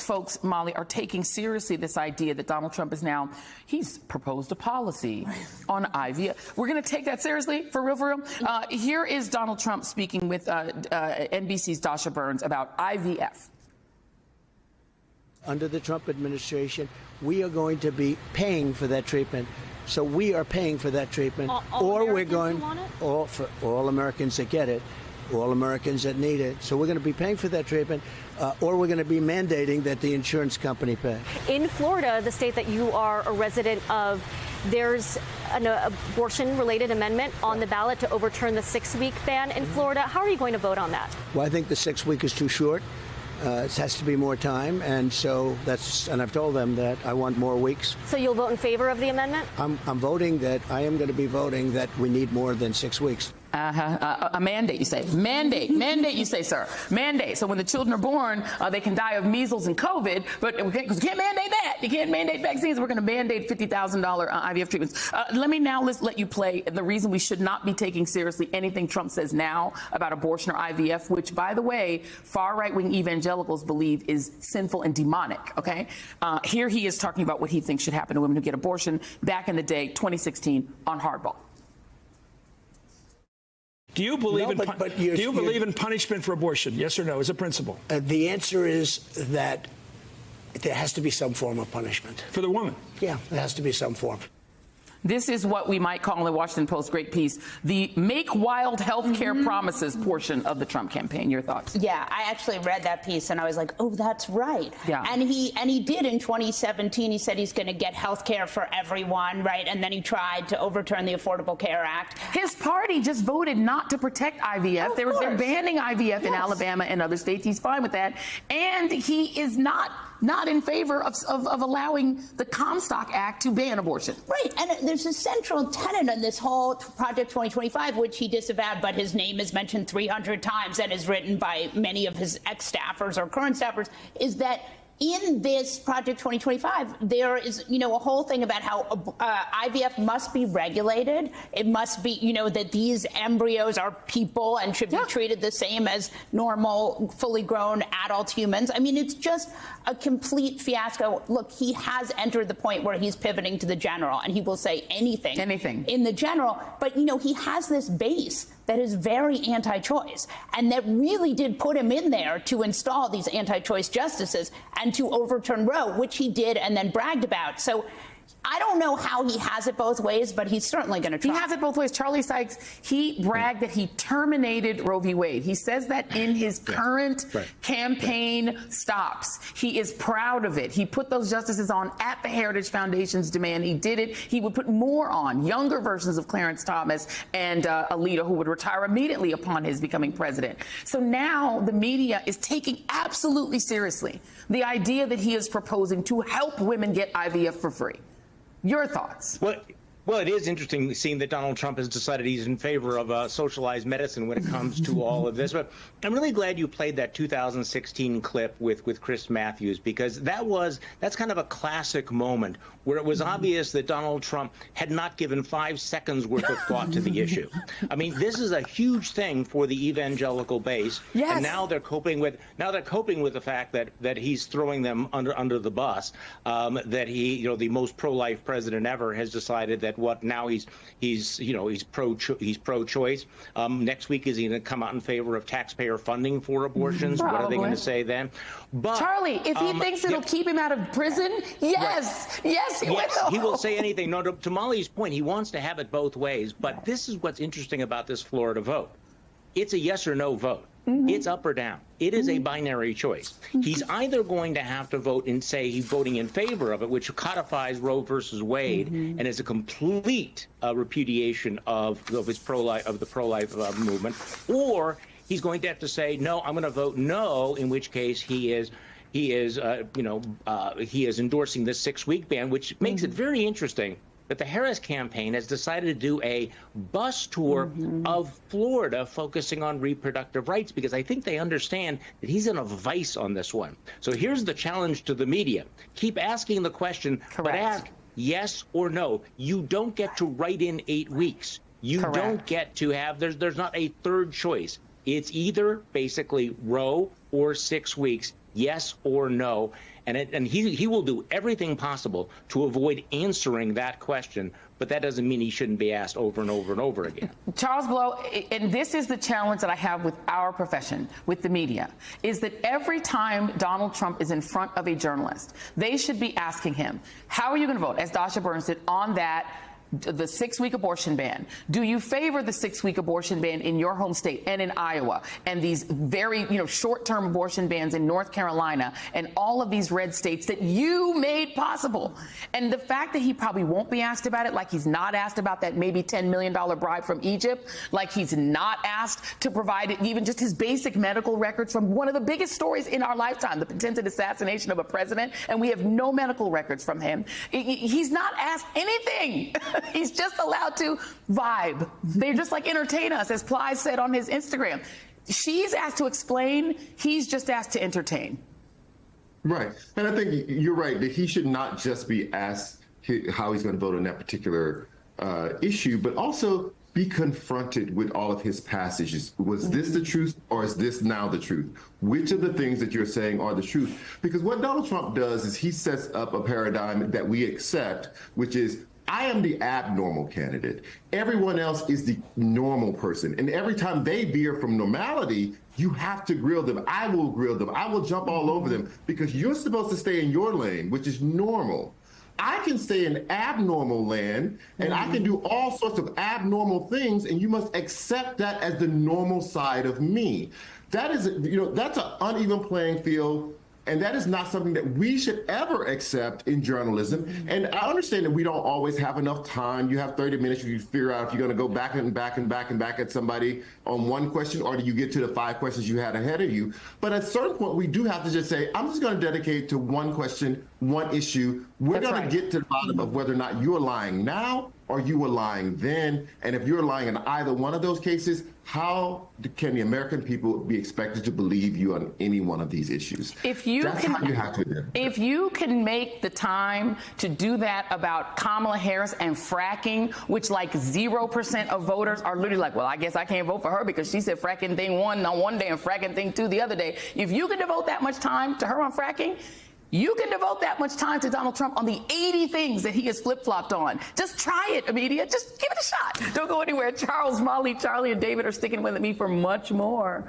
folks, Molly, are taking seriously this idea that Donald Trump is now, he's proposed a policy on IVF. We're going to take that seriously, for real, for real. Here is Donald Trump speaking with NBC's Dasha Burns about IVF. Under the Trump administration, we are going to be paying for that treatment. So we are paying for that treatment, all we're going, for all Americans that get it, all Americans that need it. So we're going to be paying for that treatment, or we're going to be mandating that the insurance company pay. In Florida, the state that you are a resident of, there's an abortion-related amendment on the ballot to overturn the 6-week ban in Florida. How are you going to vote on that? Well, I think the 6 week is too short. It has to be more time, and so and I've told them that I want more weeks. So you'll vote in favor of the amendment? I'm voting that I am going to be voting that we need more than 6 weeks. A mandate, you say. Mandate, you say, sir. Mandate. So when the children are born, they can die of measles and COVID, but we can't mandate that. You can't mandate vaccines. We're going to mandate $50,000 IVF treatments. Let me now let you play the reason we should not be taking seriously anything Trump says now about abortion or IVF, which, by the way, far right-wing evangelicals believe is sinful and demonic, okay? Here he is talking about what he thinks should happen to women who get abortion back in the day, 2016, on Hardball. Do you believe in punishment for abortion? Yes or no, as a principle? The answer is that there has to be some form of punishment. For the woman? Yeah, there has to be some form. This is what we might call in the Washington Post great piece, the make wild health care promises portion of the Trump campaign. Your thoughts? Yeah, I actually read that piece and I was like, oh, that's right. Yeah. And he did in 2017. He said he's going to get health care for everyone, right? And then he tried to overturn the Affordable Care Act. His party just voted not to protect IVF. They're banning IVF in Alabama and other states. He's fine with that. And he is not in favor of allowing the Comstock Act to ban abortion. Right. And there's a central tenet on this whole Project 2025, which he disavowed, but his name is mentioned 300 times and is written by many of his ex-staffers or current staffers, is that in this Project 2025, there is, a whole thing about how IVF must be regulated. It must be, that these embryos are people and should be treated the same as normal, fully grown adult humans. I mean, it's just a complete fiasco. Look, he has entered the point where he's pivoting to the general, and he will say anything in the general. But, he has this base that is very anti-choice, and that really did put him in there to install these anti-choice justices and to overturn Roe, which he did and then bragged about. So I don't know how he has it both ways, but he's certainly going to try. He has it both ways. Charlie Sykes, he bragged that he terminated Roe v. Wade. He says that in his current campaign stops. He is proud of it. He put those justices on at the Heritage Foundation's demand. He did it. He would put more on, younger versions of Clarence Thomas and Alito, who would retire immediately upon his becoming president. So now the media is taking absolutely seriously the idea that he is proposing to help women get IVF for free. Your thoughts? Well, it is interesting seeing that Donald Trump has decided he's in favor of socialized medicine when it comes to all of this. But I'm really glad you played that 2016 clip with Chris Matthews, because that's kind of a classic moment where it was obvious that Donald Trump had not given 5 seconds worth of thought to the issue. I mean, this is a huge thing for the evangelical base. Yes. And now they're coping with the fact that he's throwing them under the bus, that he, the most pro-life president ever, has decided that now he's pro-choice. Next week, is he going to come out in favor of taxpayer funding for abortions? Probably. What are they going to say then? But Charlie, if he thinks it'll keep him out of prison, yes, he will. He will say anything. No, to Molly's point, he wants to have it both ways. But this is what's interesting about this Florida vote. It's a yes or no vote. It's up or down. It is a binary choice. He's either going to have to vote and say he's voting in favor of it, which codifies Roe versus Wade and is a complete repudiation of the pro-life movement, or he's going to have to say, no, I'm going to vote no, in which case he is endorsing this 6-week ban, which makes it very interesting that the Harris campaign has decided to do a bus tour of Florida focusing on reproductive rights, because I think they understand that he's in a vice on this one. So here's the challenge to the media. Keep asking the question, but ask yes or no. You don't get to write in 8 weeks. You don't get to have, there's not a third choice. It's either basically Roe or 6 weeks. yes or no. And he will do everything possible to avoid answering that question, but that doesn't mean he shouldn't be asked over and over and over again. Charles Blow, and this is the challenge that I have with our profession, with the media, is that every time Donald Trump is in front of a journalist, they should be asking him, how are you going to vote, as Dasha Burns did, on that the 6-week abortion ban? Do you favor the 6-week abortion ban in your home state and in Iowa, and these very, short-term abortion bans in North Carolina and all of these red states that you made possible? And the fact that he probably won't be asked about it, like he's not asked about that maybe $10 million bribe from Egypt, like he's not asked to provide even just his basic medical records from one of the biggest stories in our lifetime, the attempted assassination of a president, and we have no medical records from him. He's not asked anything. He's just allowed to vibe. They're just like entertain us, as Ply said on his Instagram. She's asked to explain. He's just asked to entertain. Right. And I think you're right that he should not just be asked how he's going to vote on that particular issue, but also be confronted with all of his passages. Was this the truth, or is this now the truth? Which of the things that you're saying are the truth? Because what Donald Trump does is he sets up a paradigm that we accept, which is, I am the abnormal candidate. Everyone else is the normal person. And every time they veer from normality, you have to grill them. I will grill them. I will jump all over them, because you're supposed to stay in your lane, which is normal. I can stay in abnormal land, and I can do all sorts of abnormal things, and you must accept that as the normal side of me. That is, that's an uneven playing field. And that is not something that we should ever accept in journalism. And I understand that we don't always have enough time. You have 30 minutes. You figure out if you're going to go back and back and back and back at somebody on one question, or do you get to the 5 questions you had ahead of you? But at a certain point, we do have to just say, I'm just going to dedicate to one question, one issue. We're going to get to the bottom of whether or not you're lying now or you were lying then. And if you're lying in either one of those cases, how can the American people be expected to believe you on any one of these issues? If you can make the time to do that about Kamala Harris and fracking, which like 0% of voters are literally like, well, I guess I can't vote for her because she said fracking thing 1 on one day and fracking thing 2 the other day. If you can devote that much time to her on fracking, you can devote that much time to Donald Trump on the 80 things that he has flip-flopped on. Just try it, Amelia. Just give it a shot. Don't go anywhere. Charles, Molly, Charlie, and David are sticking with me for much more.